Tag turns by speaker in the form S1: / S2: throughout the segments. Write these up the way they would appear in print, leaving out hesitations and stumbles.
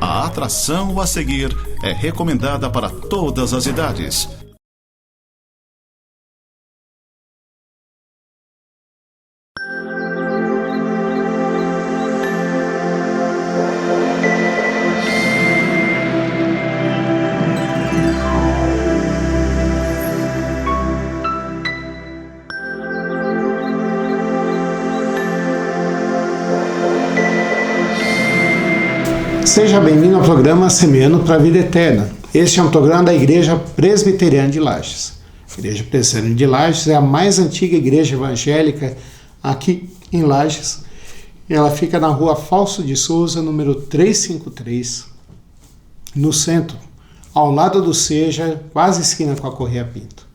S1: A atração a seguir é recomendada para todas as idades.
S2: Seja bem-vindo ao programa Semeando para a Vida Eterna. Este é um programa da Igreja Presbiteriana de Lages. A Igreja Presbiteriana de Lages é a mais antiga igreja evangélica aqui em Lages. Ela fica na rua Falso de Souza, número 353, no centro, ao lado do Seja, quase esquina com a Correia Pinto.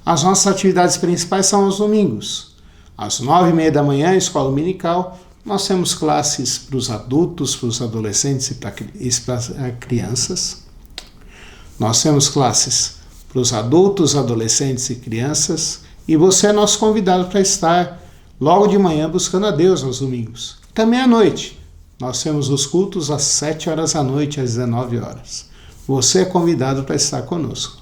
S2: As nossas atividades principais são aos domingos. Às 9h30 da manhã, escola dominical. Nós temos classes para os adultos, para os adolescentes e para crianças. Nós temos classes para os adultos, adolescentes e crianças. E você é nosso convidado para estar logo de manhã buscando a Deus aos domingos. Também à noite. Nós temos os cultos às 7 horas da noite, às 19 horas. Você é convidado para estar conosco.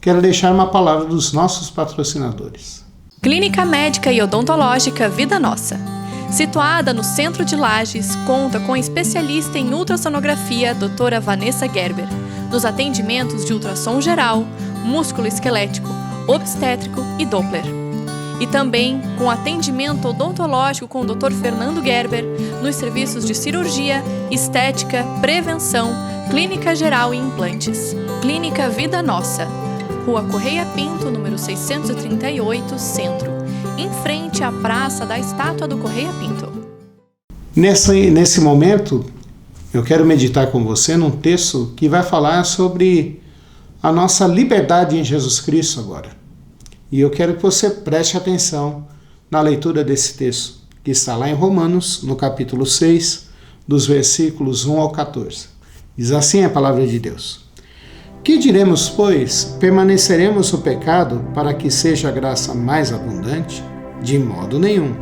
S2: Quero deixar uma palavra dos nossos patrocinadores.
S3: Clínica Médica e Odontológica Vida Nossa. Situada no centro de Lages, conta com especialista em ultrassonografia, doutora Vanessa Gerber, nos atendimentos de ultrassom geral, músculo esquelético, obstétrico e Doppler. E também com atendimento odontológico com o Dr. Fernando Gerber, nos serviços de cirurgia, estética, prevenção, clínica geral e implantes. Clínica Vida Nossa, Rua Correia Pinto, número 638, Centro. Em frente à Praça da Estátua do Correia Pinto.
S2: Nesse momento, eu quero meditar com você num texto que vai falar sobre a nossa liberdade em Jesus Cristo agora. E eu quero que você preste atenção na leitura desse texto, que está lá em Romanos, no capítulo 6, dos versículos 1 ao 14. Diz assim a palavra de Deus. Que diremos, pois? Permaneceremos no pecado para que seja a graça mais abundante? De modo nenhum.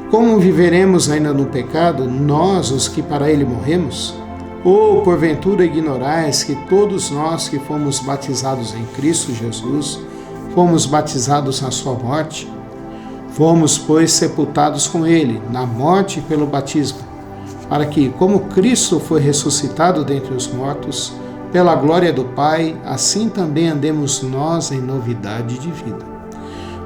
S2: Como viveremos ainda no pecado, nós, os que para ele morremos? Ou, porventura, ignorais que todos nós que fomos batizados em Cristo Jesus, fomos batizados na sua morte? Fomos, pois, sepultados com ele, na morte pelo batismo, para que, como Cristo foi ressuscitado dentre os mortos, pela glória do Pai, assim também andemos nós em novidade de vida.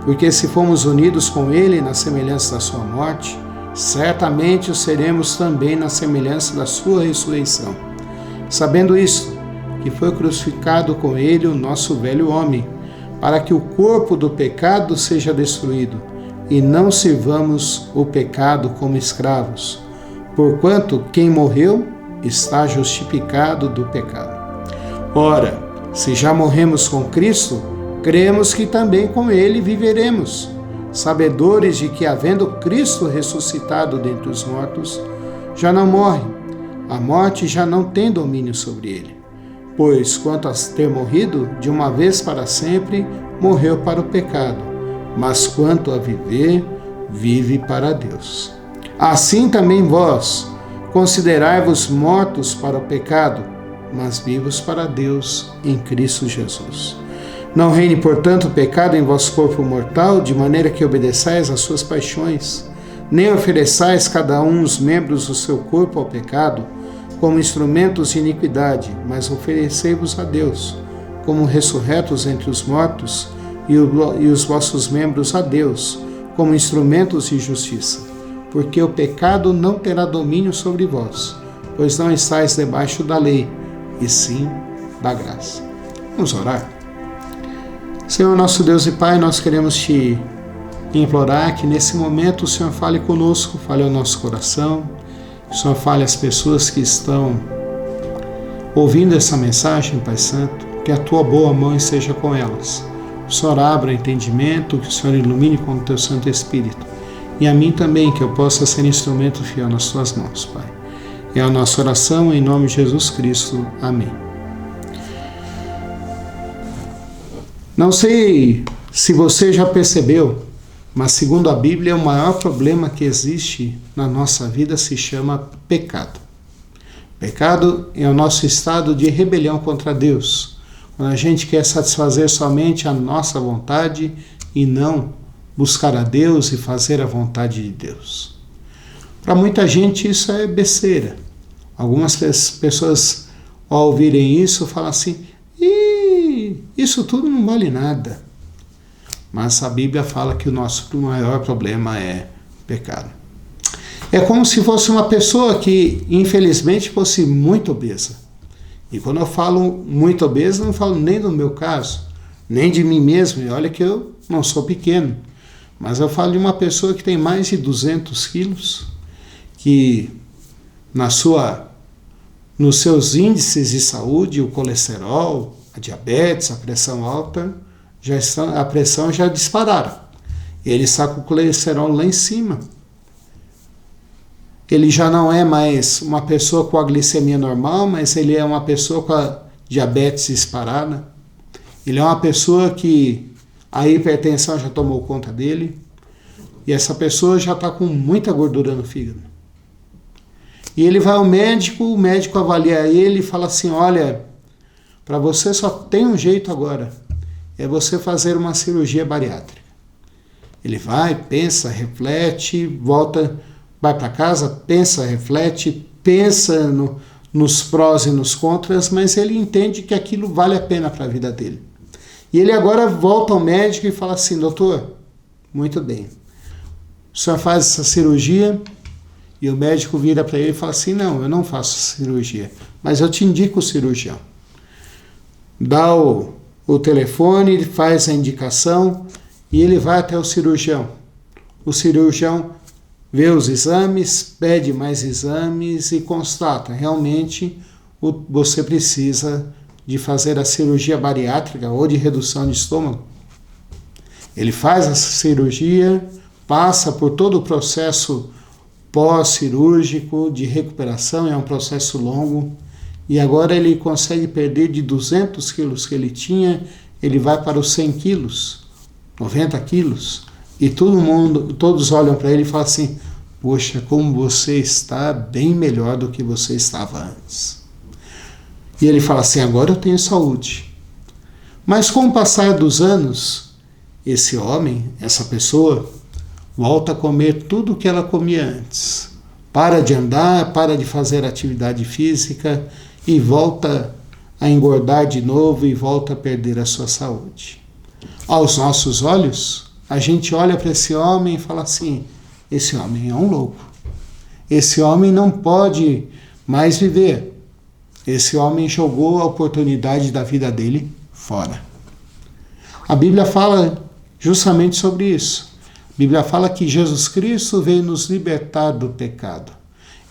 S2: Porque se fomos unidos com Ele na semelhança da sua morte, certamente o seremos também na semelhança da sua ressurreição. Sabendo isto, que foi crucificado com Ele o nosso velho homem, para que o corpo do pecado seja destruído, e não sirvamos o pecado como escravos, porquanto quem morreu está justificado do pecado. Ora, se já morremos com Cristo, cremos que também com Ele viveremos, sabedores de que, havendo Cristo ressuscitado dentre os mortos, já não morre, a morte já não tem domínio sobre ele. Pois, quanto a ter morrido, de uma vez para sempre, morreu para o pecado, mas quanto a viver, vive para Deus. Assim também vós, considerai-vos mortos para o pecado, mas vivos para Deus em Cristo Jesus. Não reine, portanto, o pecado em vosso corpo mortal, de maneira que obedeçais às suas paixões, nem ofereçais cada um os membros do seu corpo ao pecado, como instrumentos de iniquidade, mas oferecei-vos a Deus, como ressurretos entre os mortos, e os vossos membros a Deus, como instrumentos de justiça. Porque o pecado não terá domínio sobre vós, pois não estáis debaixo da lei, e sim da graça. Vamos orar? Senhor nosso Deus e Pai, nós queremos te implorar que nesse momento o Senhor fale conosco, fale ao nosso coração, que o Senhor fale às pessoas que estão ouvindo essa mensagem, Pai Santo, que a tua boa mão esteja com elas. O Senhor abra o entendimento, que o Senhor ilumine com o teu Santo Espírito. E a mim também, que eu possa ser instrumento fiel nas tuas mãos, Pai. É a nossa oração em nome de Jesus Cristo. Amém. Não sei se você já percebeu, mas segundo a Bíblia, o maior problema que existe na nossa vida se chama pecado. Pecado é o nosso estado de rebelião contra Deus, quando a gente quer satisfazer somente a nossa vontade e não buscar a Deus e fazer a vontade de Deus. Para muita gente isso é besteira. Algumas pessoas, ao ouvirem isso, falam assim: isso tudo não vale nada. Mas a Bíblia fala que o nosso maior problema é pecado. É como se fosse uma pessoa que, infelizmente, fosse muito obesa. E quando eu falo muito obesa, não falo nem do meu caso, nem de mim mesmo. E olha que eu não sou pequeno. Mas eu falo de uma pessoa que tem mais de 200 quilos, que nos seus índices de saúde, o colesterol, a diabetes, a pressão alta, a pressão já dispararam. Ele está com o colesterol lá em cima. Ele já não é mais uma pessoa com a glicemia normal, mas ele é uma pessoa com a diabetes disparada. Ele é uma pessoa que a hipertensão já tomou conta dele. E essa pessoa já está com muita gordura no fígado. E ele vai ao médico, o médico avalia ele e fala assim: olha, para você só tem um jeito agora, é você fazer uma cirurgia bariátrica. Ele vai, pensa, reflete, volta, vai para casa, pensa, reflete, pensa nos prós e nos contras, mas ele entende que aquilo vale a pena para a vida dele. E ele agora volta ao médico e fala assim: doutor, muito bem, o senhor faz essa cirurgia? E o médico vira para ele e fala assim: não, eu não faço cirurgia, mas eu te indico o cirurgião. Dá o telefone, ele faz a indicação e ele vai até o cirurgião. O cirurgião vê os exames, pede mais exames e constata: realmente você precisa de fazer a cirurgia bariátrica ou de redução de estômago. Ele faz essa cirurgia, passa por todo o processo pós-cirúrgico de recuperação, é um processo longo, e agora ele consegue perder de 200 quilos que ele tinha, ele vai para os 100 quilos, 90 quilos, e todos olham para ele e falam assim: poxa, como você está bem melhor do que você estava antes. E ele fala assim: agora eu tenho saúde. Mas com o passar dos anos, esse homem, essa pessoa, volta a comer tudo o que ela comia antes. Para de andar, para de fazer atividade física e volta a engordar de novo e volta a perder a sua saúde. Aos nossos olhos, a gente olha para esse homem e fala assim: esse homem é um louco. Esse homem não pode mais viver. Esse homem jogou a oportunidade da vida dele fora. A Bíblia fala justamente sobre isso. A Bíblia fala que Jesus Cristo veio nos libertar do pecado.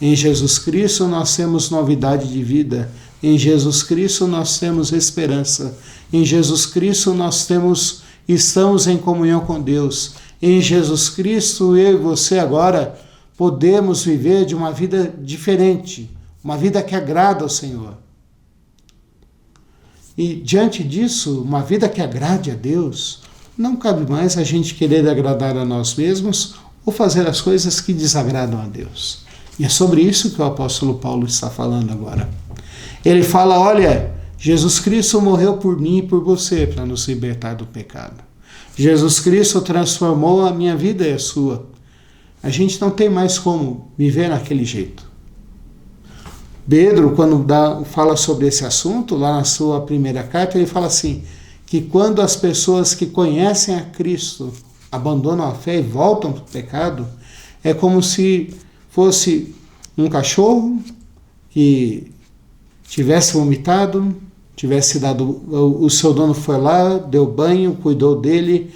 S2: Em Jesus Cristo nós temos novidade de vida. Em Jesus Cristo nós temos esperança. Em Jesus Cristo nós estamos em comunhão com Deus. Em Jesus Cristo eu e você agora podemos viver de uma vida diferente, uma vida que agrada ao Senhor. E diante disso, uma vida que agrade a Deus, não cabe mais a gente querer agradar a nós mesmos ou fazer as coisas que desagradam a Deus. E é sobre isso que o apóstolo Paulo está falando agora. Ele fala: olha, Jesus Cristo morreu por mim e por você para nos libertar do pecado. Jesus Cristo transformou a minha vida e a sua. A gente não tem mais como viver naquele jeito. Pedro, quando fala sobre esse assunto, lá na sua primeira carta, ele fala assim, que quando as pessoas que conhecem a Cristo abandonam a fé e voltam para o pecado, é como se fosse um cachorro que tivesse vomitado, tivesse dado, o seu dono foi lá, deu banho, cuidou dele,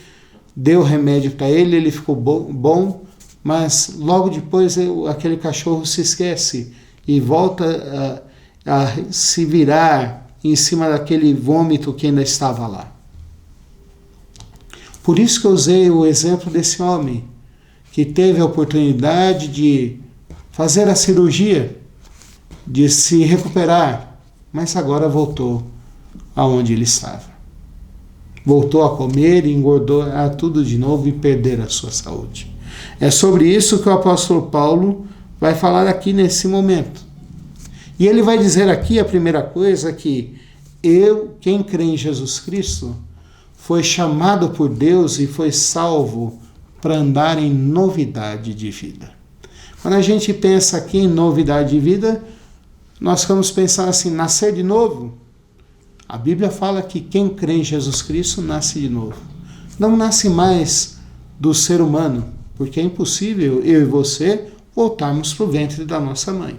S2: deu remédio para ele, ele ficou bom, mas logo depois aquele cachorro se esquece e volta a se virar em cima daquele vômito que ainda estava lá. Por isso que eu usei o exemplo desse homem, que teve a oportunidade de fazer a cirurgia, de se recuperar, mas agora voltou aonde ele estava. Voltou a comer, engordou tudo de novo e perder a sua saúde. É sobre isso que o apóstolo Paulo vai falar aqui nesse momento. E ele vai dizer aqui a primeira coisa que quem crê em Jesus Cristo, foi chamado por Deus e foi salvo para andar em novidade de vida. Quando a gente pensa aqui em novidade de vida, nós vamos pensar assim, nascer de novo. A Bíblia fala que quem crê em Jesus Cristo nasce de novo. Não nasce mais do ser humano, porque é impossível eu e você voltarmos para o ventre da nossa mãe.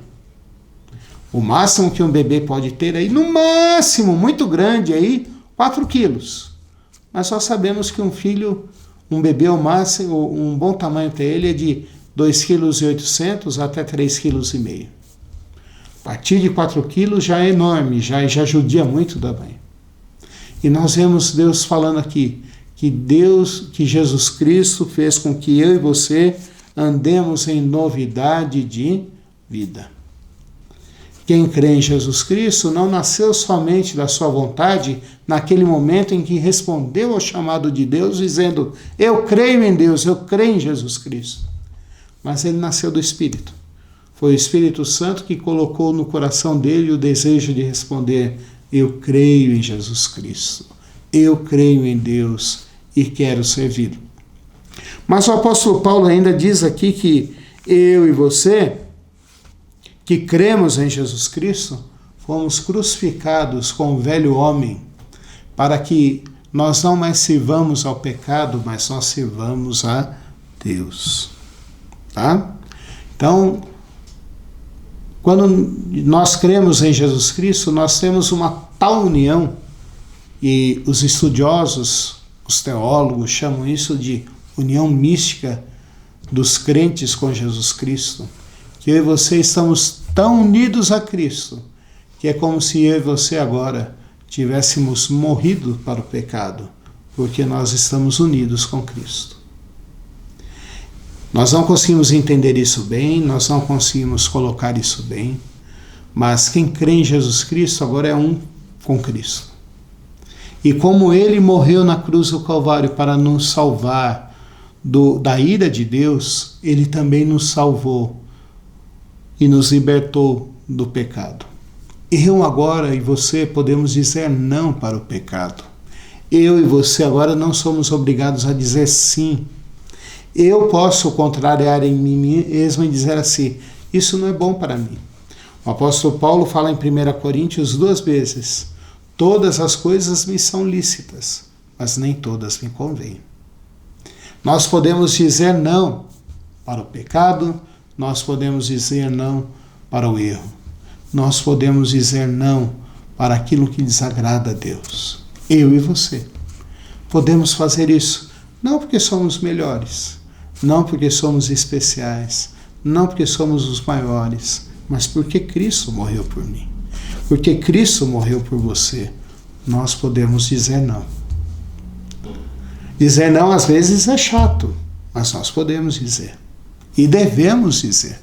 S2: O máximo que um bebê pode ter aí, no máximo, muito grande aí, 4 quilos. Mas só sabemos que um bebê ao máximo, um bom tamanho para ele é de 2,8 kg até 3,5 kg. A partir de 4 quilos já é enorme, já judia muito da mãe. E nós vemos Deus falando aqui, que Jesus Cristo fez com que eu e você andemos em novidade de vida. Quem crê em Jesus Cristo não nasceu somente da sua vontade naquele momento em que respondeu ao chamado de Deus, dizendo, eu creio em Deus, eu creio em Jesus Cristo. Mas ele nasceu do Espírito. Foi o Espírito Santo que colocou no coração dele o desejo de responder, eu creio em Jesus Cristo, eu creio em Deus e quero servi-lo. Mas o apóstolo Paulo ainda diz aqui que eu e você, que cremos em Jesus Cristo, fomos crucificados com o velho homem, para que nós não mais sirvamos ao pecado, mas nós sirvamos a Deus. Tá? Então, quando nós cremos em Jesus Cristo, nós temos uma tal união, e os estudiosos, os teólogos, chamam isso de união mística dos crentes com Jesus Cristo, que eu e você estamos tão unidos a Cristo, que é como se eu e você agora tivéssemos morrido para o pecado, porque nós estamos unidos com Cristo. Nós não conseguimos entender isso bem, nós não conseguimos colocar isso bem, mas quem crê em Jesus Cristo agora é um com Cristo. E como ele morreu na cruz do Calvário para nos salvar da ira de Deus, ele também nos salvou e nos libertou do pecado. Eu agora e você podemos dizer não para o pecado. Eu e você agora não somos obrigados a dizer sim. Eu posso contrariar em mim mesmo e dizer assim, isso não é bom para mim. O apóstolo Paulo fala em 1 Coríntios 2 vezes, todas as coisas me são lícitas, mas nem todas me convêm. Nós podemos dizer não para o pecado, nós podemos dizer não para o erro. Nós podemos dizer não para aquilo que desagrada a Deus. Eu e você. Podemos fazer isso, não porque somos melhores, não porque somos especiais, não porque somos os maiores, mas porque Cristo morreu por mim. Porque Cristo morreu por você. Nós podemos dizer não. Dizer não às vezes é chato, mas nós podemos dizer. E devemos dizer.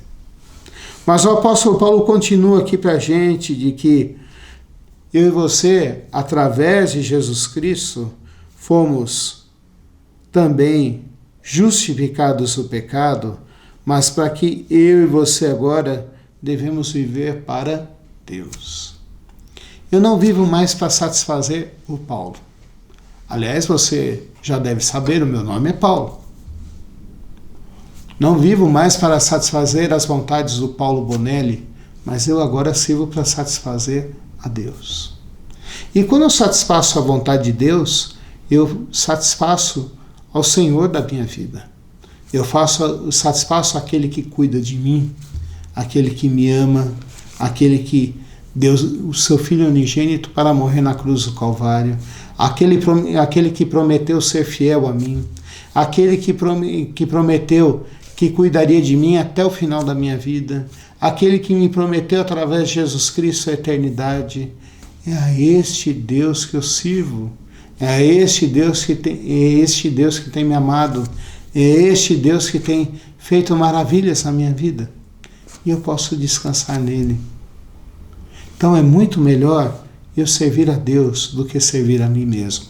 S2: Mas o apóstolo Paulo continua aqui para a gente de que eu e você, através de Jesus Cristo, fomos também justificados do pecado, mas para que eu e você agora devemos viver para Deus. Eu não vivo mais para satisfazer o Paulo. Aliás, você já deve saber, o meu nome é Paulo. Não vivo mais para satisfazer as vontades do Paulo Bonelli, mas eu agora sirvo para satisfazer a Deus. E quando eu satisfaço a vontade de Deus, eu satisfaço ao Senhor da minha vida. Eu satisfaço aquele que cuida de mim, aquele que me ama, aquele que deu o seu Filho unigênito para morrer na cruz do Calvário, aquele que prometeu ser fiel a mim, aquele que prometeu que cuidaria de mim até o final da minha vida, aquele que me prometeu através de Jesus Cristo a eternidade. É a este Deus que eu sirvo, é este Deus que tem me amado, é este Deus que tem feito maravilhas na minha vida, e eu posso descansar nele. Então é muito melhor eu servir a Deus do que servir a mim mesmo.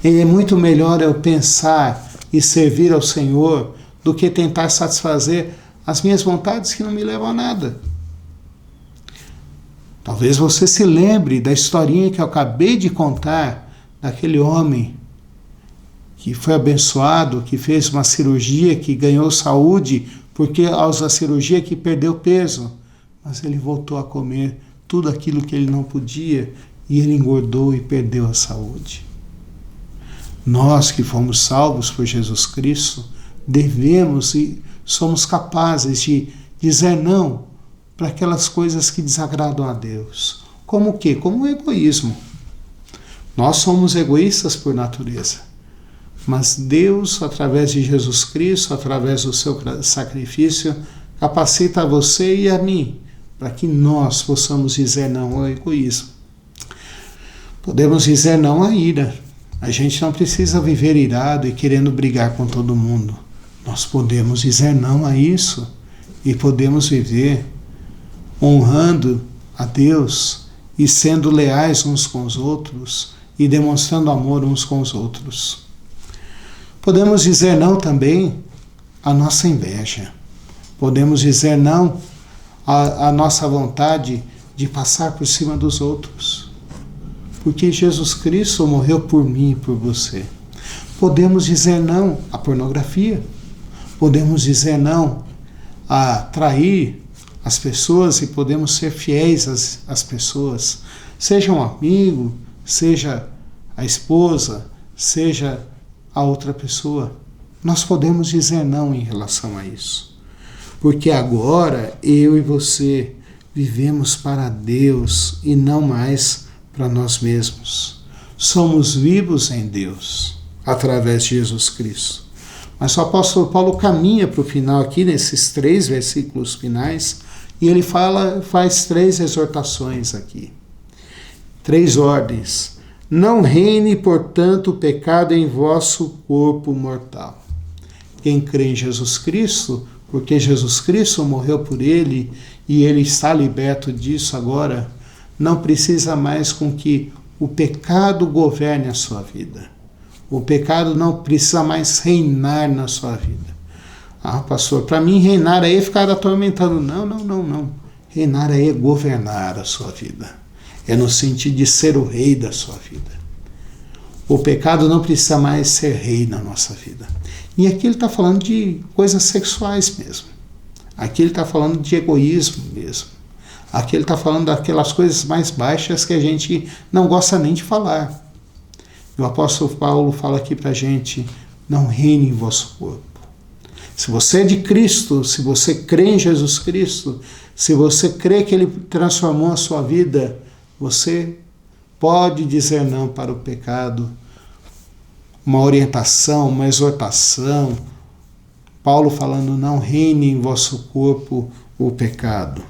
S2: E é muito melhor eu pensar e servir ao Senhor do que tentar satisfazer as minhas vontades que não me levam a nada. Talvez você se lembre da historinha que eu acabei de contar, daquele homem que foi abençoado, que fez uma cirurgia, que ganhou saúde, porque ao usar a cirurgia que perdeu peso, mas ele voltou a comer tudo aquilo que ele não podia, e ele engordou e perdeu a saúde. Nós que fomos salvos por Jesus Cristo, devemos e somos capazes de dizer não para aquelas coisas que desagradam a Deus. Como o quê? Como o egoísmo. Nós somos egoístas por natureza, mas Deus, através de Jesus Cristo, através do seu sacrifício, capacita a você e a mim para que nós possamos dizer não ao egoísmo. Podemos dizer não à ira. A gente não precisa viver irado e querendo brigar com todo mundo. Nós podemos dizer não a isso e podemos viver honrando a Deus e sendo leais uns com os outros e demonstrando amor uns com os outros. Podemos dizer não também à nossa inveja. Podemos dizer não à nossa vontade de passar por cima dos outros. Porque Jesus Cristo morreu por mim e por você. Podemos dizer não à pornografia. Podemos dizer não a trair as pessoas e podemos ser fiéis às pessoas. Seja um amigo, seja a esposa, seja a outra pessoa. Nós podemos dizer não em relação a isso. Porque agora eu e você vivemos para Deus e não mais para nós mesmos. Somos vivos em Deus, através de Jesus Cristo. Mas o apóstolo Paulo caminha para o final aqui, nesses 3 versículos finais, e ele faz 3 exortações aqui. 3 ordens. Não reine, portanto, o pecado em vosso corpo mortal. Quem crê em Jesus Cristo, porque Jesus Cristo morreu por ele e ele está liberto disso agora, não precisa mais com que o pecado governe a sua vida. O pecado não precisa mais reinar na sua vida. Ah, pastor, para mim reinar aí é ficar atormentando. Não. Reinar aí é governar a sua vida. É no sentido de ser o rei da sua vida. O pecado não precisa mais ser rei na nossa vida. E aqui ele está falando de coisas sexuais mesmo. Aqui ele está falando de egoísmo mesmo. Aqui ele está falando daquelas coisas mais baixas que a gente não gosta nem de falar. E o apóstolo Paulo fala aqui para a gente, não reine em vosso corpo. Se você é de Cristo, se você crê em Jesus Cristo, se você crê que Ele transformou a sua vida, você pode dizer não para o pecado. Uma orientação, uma exortação. Paulo falando, não reine em vosso corpo o pecado.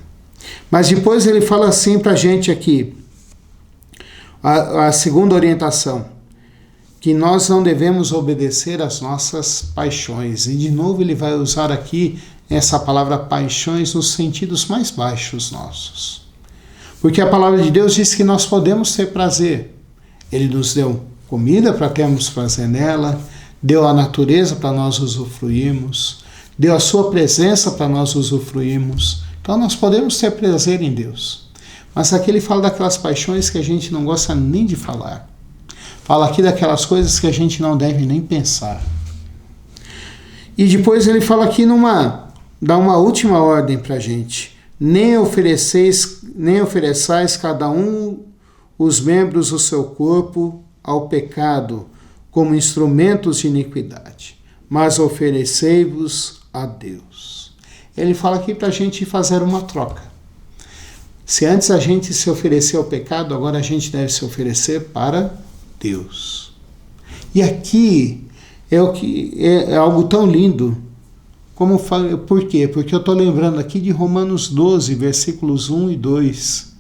S2: Mas depois ele fala assim para a gente aqui, a segunda orientação, que nós não devemos obedecer às nossas paixões. E de novo ele vai usar aqui essa palavra paixões nos sentidos mais baixos nossos. Porque a palavra de Deus diz que nós podemos ter prazer. Ele nos deu comida para termos prazer nela, deu a natureza para nós usufruirmos, deu a sua presença para nós usufruirmos. Então nós podemos ter prazer em Deus. Mas aqui ele fala daquelas paixões que a gente não gosta nem de falar. Fala aqui daquelas coisas que a gente não deve nem pensar. E depois ele fala aqui dá uma última ordem para a gente. Nem ofereçais cada um os membros do seu corpo ao pecado como instrumentos de iniquidade, mas oferecei-vos a Deus. Ele fala aqui para a gente fazer uma troca. Se antes a gente se oferecer ao pecado, agora a gente deve se oferecer para Deus. E aqui é algo tão lindo. Por quê? Porque eu estou lembrando aqui de Romanos 12, versículos 1 e 2,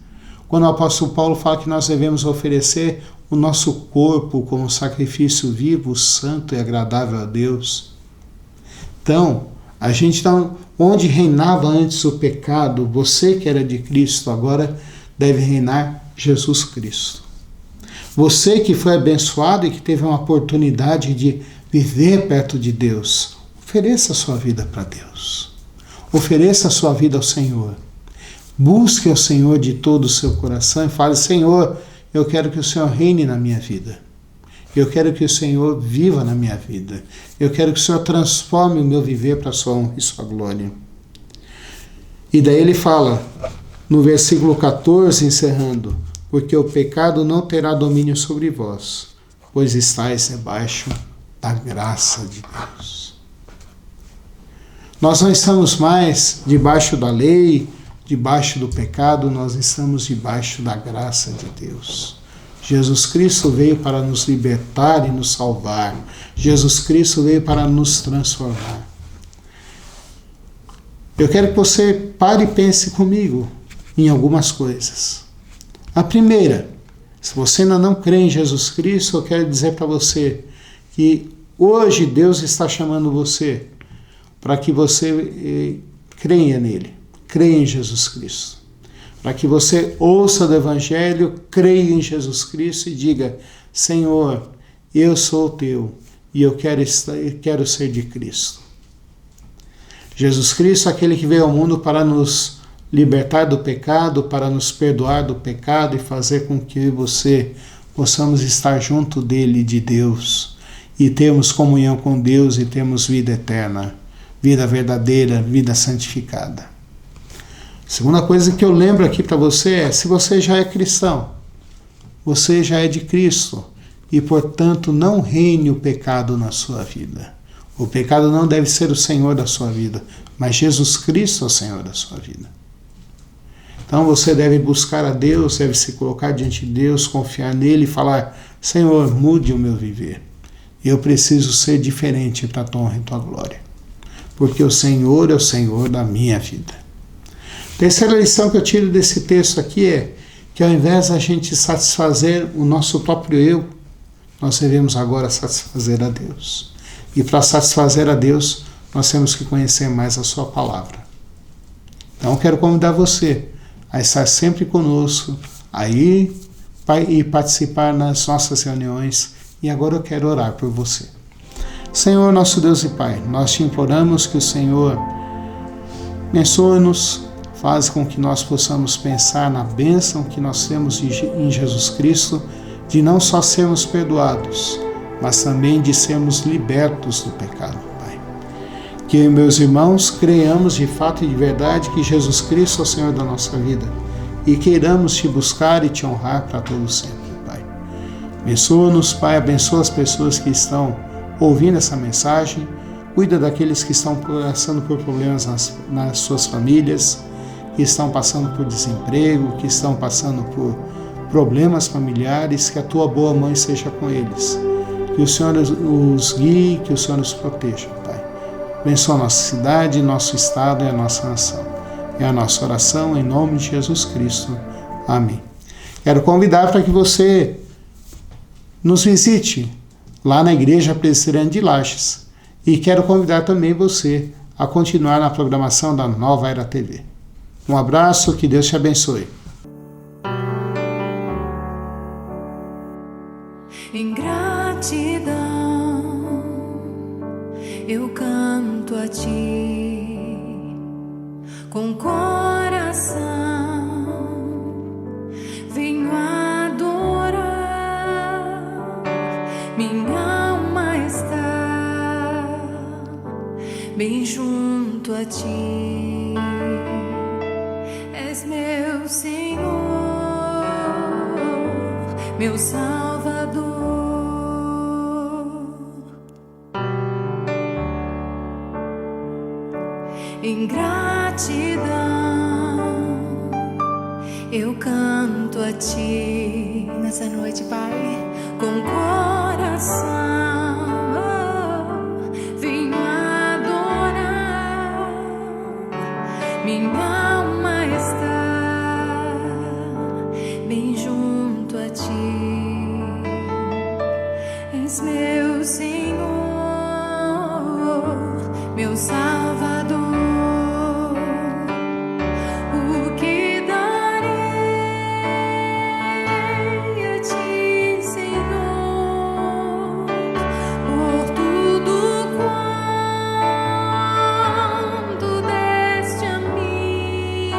S2: quando o apóstolo Paulo fala que nós devemos oferecer o nosso corpo como sacrifício vivo, santo e agradável a Deus. Então, a gente está onde reinava antes o pecado, você que era de Cristo, agora deve reinar Jesus Cristo. Você que foi abençoado e que teve uma oportunidade de viver perto de Deus, ofereça a sua vida para Deus. Ofereça a sua vida ao Senhor. Busque ao Senhor de todo o seu coração e fale: Senhor, eu quero que o Senhor reine na minha vida. Eu quero que o Senhor viva na minha vida. Eu quero que o Senhor transforme o meu viver para a sua honra e sua glória. E daí ele fala, no versículo 14, encerrando: porque o pecado não terá domínio sobre vós, pois estáis debaixo da graça de Deus. Nós não estamos mais debaixo da lei, debaixo do pecado, nós estamos debaixo da graça de Deus. Jesus Cristo veio para nos libertar e nos salvar. Jesus Cristo veio para nos transformar. Eu quero que você pare e pense comigo em algumas coisas. A primeira, se você ainda não crê em Jesus Cristo, eu quero dizer para você que hoje Deus está chamando você para que você creia nele, creia em Jesus Cristo. Para que você ouça do Evangelho, creia em Jesus Cristo e diga: Senhor, eu sou teu e eu quero ser de Cristo. Jesus Cristo é aquele que veio ao mundo para nos libertar do pecado, para nos perdoar do pecado e fazer com que você possamos estar junto dele, de Deus, e termos comunhão com Deus e termos vida eterna, vida verdadeira, vida santificada. Segunda coisa que eu lembro aqui para você é: se você já é cristão, você já é de Cristo e, portanto, não reine o pecado na sua vida. O pecado não deve ser o Senhor da sua vida, mas Jesus Cristo é o Senhor da sua vida. Então você deve buscar a Deus, deve se colocar diante de Deus, confiar nele e falar: Senhor, mude o meu viver. Eu preciso ser diferente para a tua honra e tua glória, porque o Senhor é o Senhor da minha vida. Terceira lição que eu tiro desse texto aqui é que, ao invés da gente satisfazer o nosso próprio eu, nós devemos agora satisfazer a Deus. E para satisfazer a Deus, nós temos que conhecer mais a sua palavra. Então eu quero convidar você a estar sempre conosco, a ir e participar nas nossas reuniões. E agora eu quero orar por você. Senhor, nosso Deus e Pai, nós te imploramos que o Senhor abençoe-nos, faz com que nós possamos pensar na bênção que nós temos em Jesus Cristo, de não só sermos perdoados, mas também de sermos libertos do pecado, Pai. Que, meus irmãos, creiamos de fato e de verdade que Jesus Cristo é o Senhor da nossa vida e queiramos te buscar e te honrar para todo sempre, Pai. Abençoa-nos, Pai, abençoa as pessoas que estão ouvindo essa mensagem, cuida daqueles que estão passando por problemas nas suas famílias, que estão passando por desemprego, que estão passando por problemas familiares, que a tua boa mãe seja com eles. Que o Senhor os guie, que o Senhor nos proteja, Pai. Abençoa a nossa cidade, nosso estado e a nossa nação. É a nossa oração em nome de Jesus Cristo. Amém. Quero convidar para que você nos visite lá na Igreja Presbiteriana de Lages. E quero convidar também você a continuar na programação da Nova Era TV. Um abraço, que Deus te abençoe.
S4: Em gratidão eu canto a ti com coração, venho adorar, minha alma está bem junto a ti, és meu Senhor, meu Salvador. Em gratidão eu canto a ti nessa noite, Pai, com coração, venho adorar, minha alma está bem junto a ti, és meu Senhor, meu Salvador. O que darei a ti, Senhor, por tudo quanto deste a mim?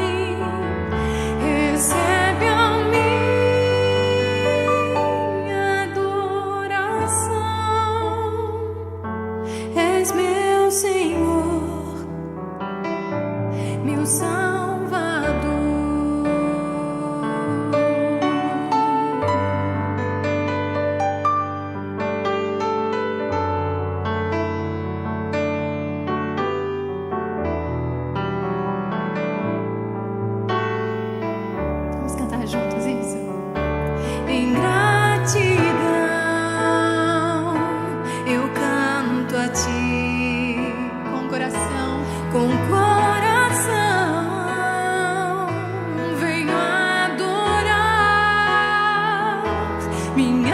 S4: minha